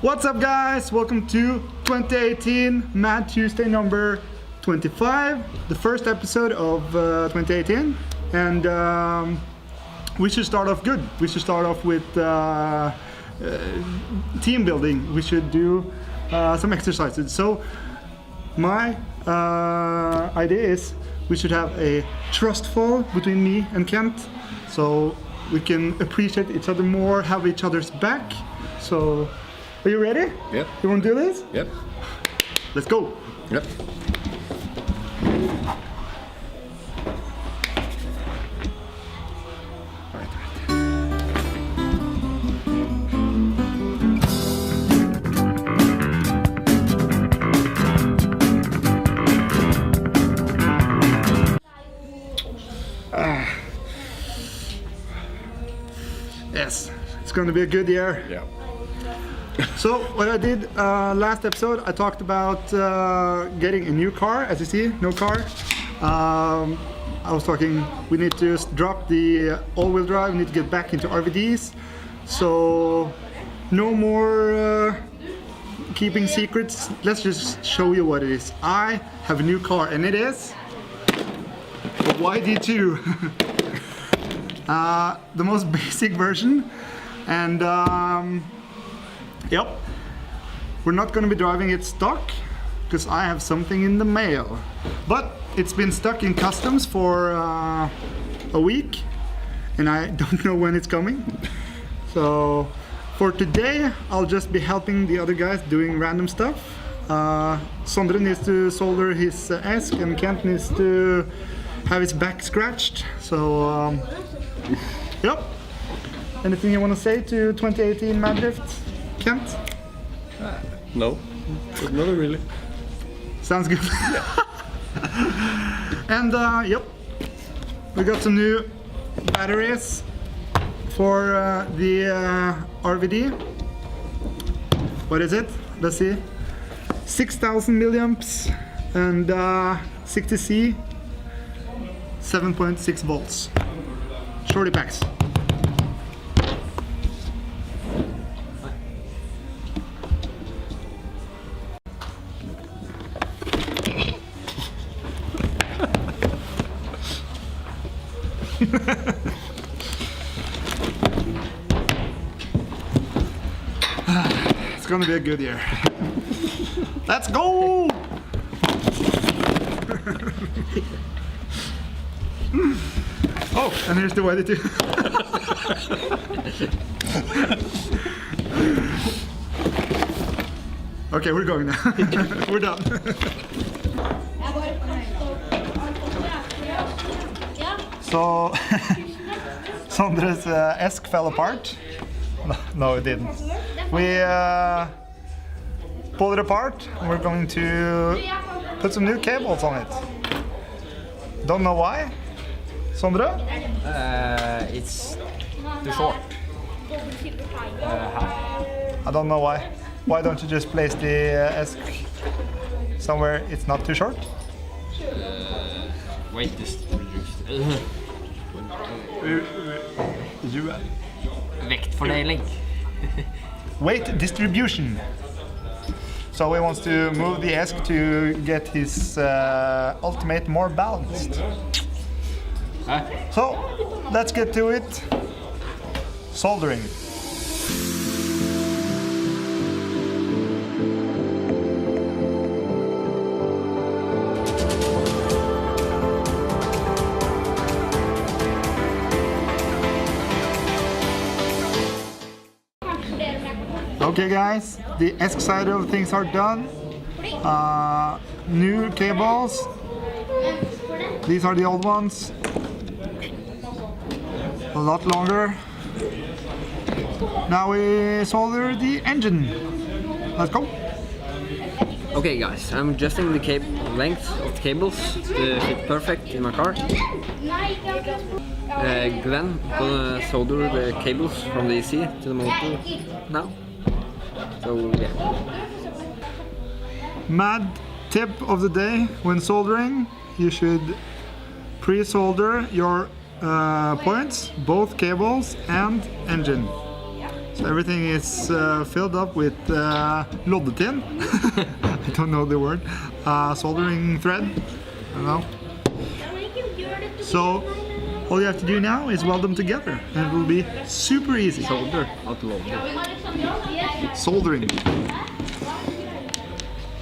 What's up guys, welcome to 2018 MÆD Tuesday number 25, the first episode of 2018, and we should start off good. We should start off with team building. We should do some exercises. So my idea is we should have a trust fall between me and Kent, so we can appreciate each other more, have each other's back. So are you ready? Yep. You want to do this? Yep. Let's go. Yep. Yes, it's going to be a good year. Yeah. So what I did last episode, I talked about getting a new car. As you see, no car. I was talking, we need to drop the all-wheel drive, we need to get back into RVDs. So no more keeping secrets. Let's just show you what it is. I have a new car and it is a YD2. The most basic version, and yep, we're not going to be driving it stock because I have something in the mail, but it's been stuck in customs for a week and I don't know when it's coming. So for today I'll just be helping the other guys doing random stuff. Sondre needs to solder his ESC and Kent needs to have his back scratched. So yep. Anything you want to say to 2018 MÆD Drift, Kent? No, not really. Sounds good. And yep, we got some new batteries for the RVD. What is it? Let's see. 6,000 milliamps and 60C, 7.6 volts. Shorty packs. It's gonna be a good year. Let's go! Oh, and here's the YD2. Okay, we're going now. We're done. So, Sondre's ESC fell apart. No, it didn't. We pulled it apart and we're going to put some new cables on it. Don't know why. Sondre? It's too short. I don't know why. Why don't you just place the ESC somewhere it's not too short? Weight distribution. Vektfordeling. Weight distribution. So he wants to move the ESC to get his ultimate more balanced. So let's get to it. Soldering. Okay guys, the ESC side of things are done. New cables. These are the old ones. A lot longer. Now we solder the engine. Let's go. Okay guys, I'm adjusting the length of the cables to fit perfect in my car. Glenn gonna solder the cables from the AC to the motor now. So yeah. MÆD tip of the day when soldering, you should pre-solder your points, both cables and engine. So everything is filled up with loddetin. I don't know the word. Soldering thread. I don't know. So all you have to do now is weld them together, and it will be super easy. Solder, not loader. Soldering.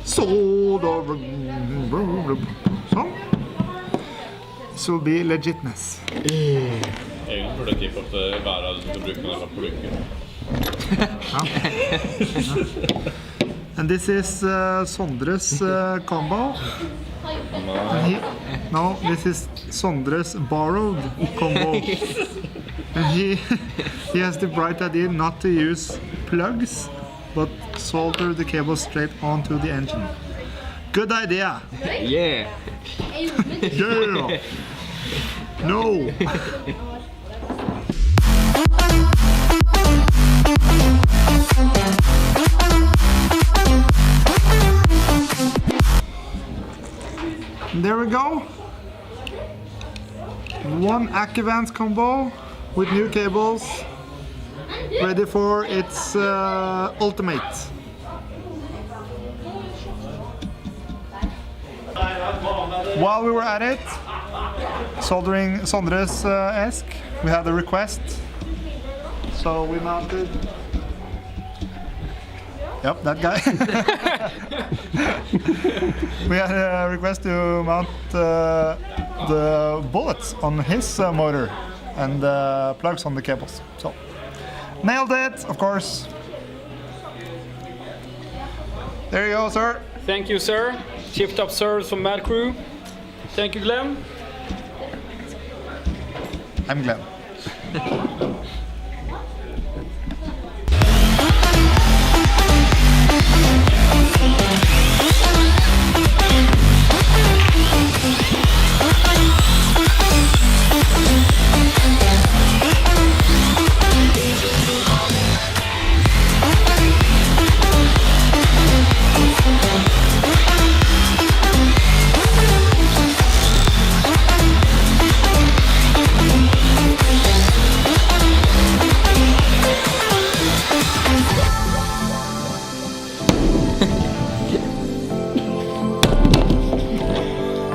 Soldering. Sånn. This will be legitness. Egentlig burde jeg tippe at det bare du skal bruke den pluggen. And this is Sondres combo. No, this is Sondres borrowed combo. And he has the bright idea not to use plugs, but solder the cable straight onto the engine. Good idea. Yeah! Yeah. No. There we go. One Acuvance combo with new cables, ready for its ultimate. While we were at it, soldering Sondres Esk, we had a request. So we mounted. Yep, that guy. We had a request to mount the bullets on his motor and plugs on the cables. So, nailed it, of course. There you go, sir. Thank you, sir. Chipped up service from MÆD Crew. Thank you, Glenn. I'm Glenn.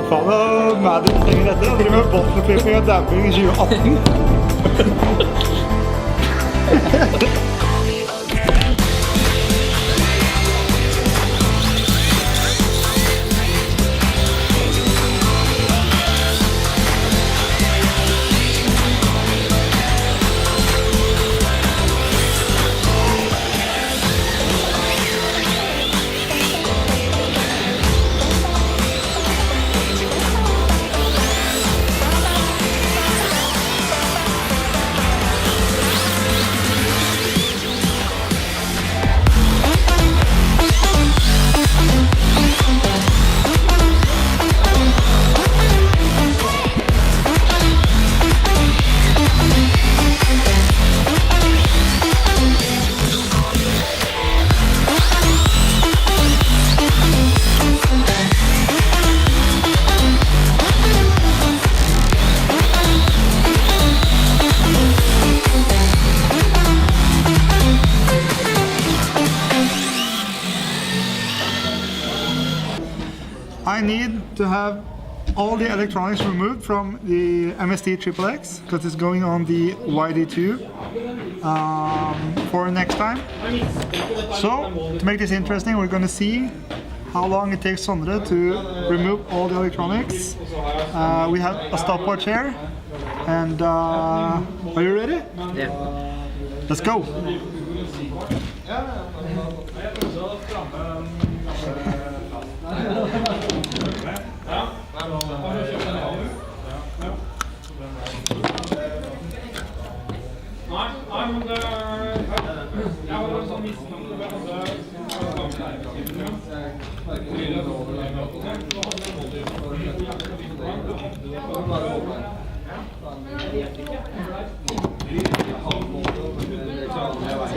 Faen, MÆD trenger dette. Jeg driver med bottenflipping og dabbing i 2018. I need to have all the electronics removed from the MST XXX because it's going on the YD2 for next time. So, to make this interesting, we're going to see how long it takes Sondre to remove all the electronics. We have a stopwatch here, and are you ready? Yeah. Let's go!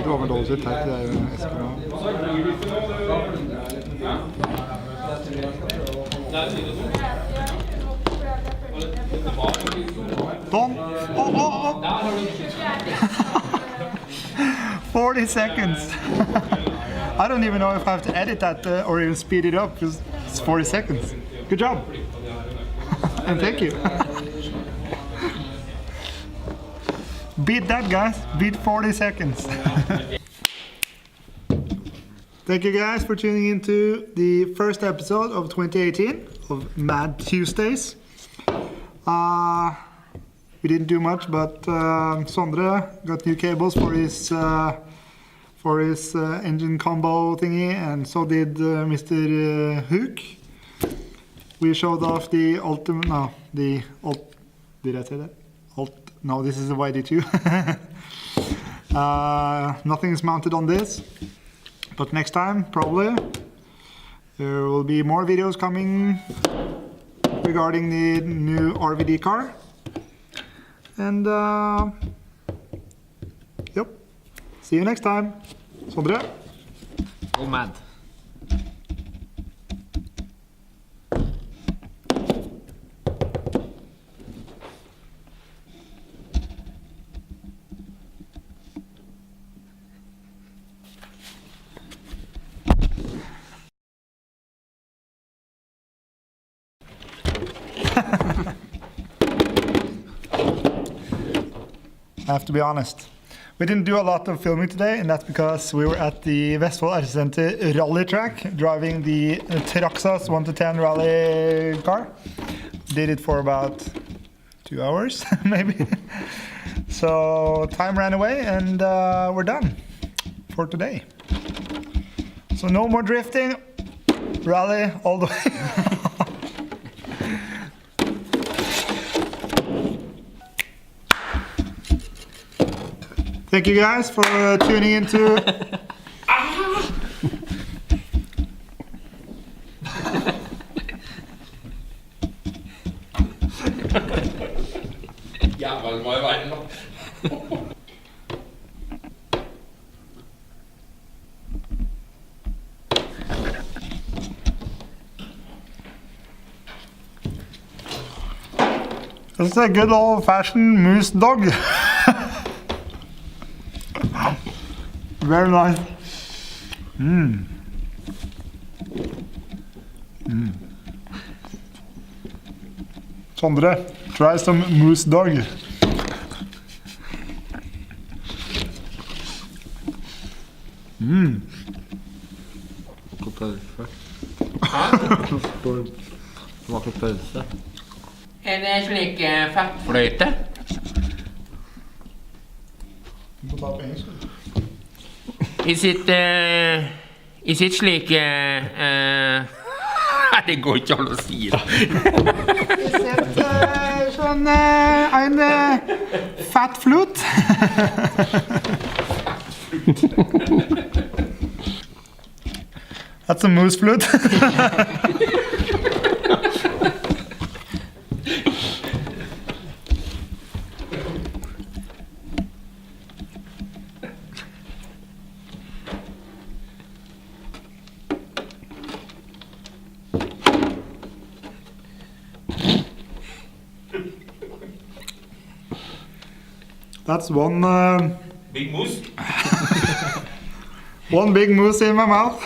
Det var vel dårlig ut her til det esken nå. Don! 40 seconds. I don't even know if I have to edit that or even speed it up because it's 40 seconds. Good job. And thank you. Beat that, guys. Beat 40 seconds. Thank you guys for tuning into the first episode of 2018 of MÆD Tuesdays. We didn't do much, but Sondre got new cables for his engine combo thingy, and so did Mr. Hook. We showed off the ultimate. No, the alt. Did I say that? No, this is a YD2. Nothing is mounted on this, but next time probably there will be more videos coming regarding the new RVD car. And yep, see you next time. Sondre. Go mad. I have to be honest. We didn't do a lot of filming today, and that's because we were at the VESTFOLD RC rally track driving the Traxxas 1-10 rally car. Did it for about 2 hours, maybe. So time ran away, and we're done for today. So no more drifting, rally all the way. Thank you guys for tuning into. Jævla må i veien, da. This is a good old-fashioned moose dog. Very nice. Sondre, try some moose dog. God pølse. Smaker pølse. En slik fettfløyte. Du må ta på engelsk. I sitt slik det går ikke an å si det. Sånn en fat flute. That's a moose flute. That's one Big moose. one big moose in my mouth.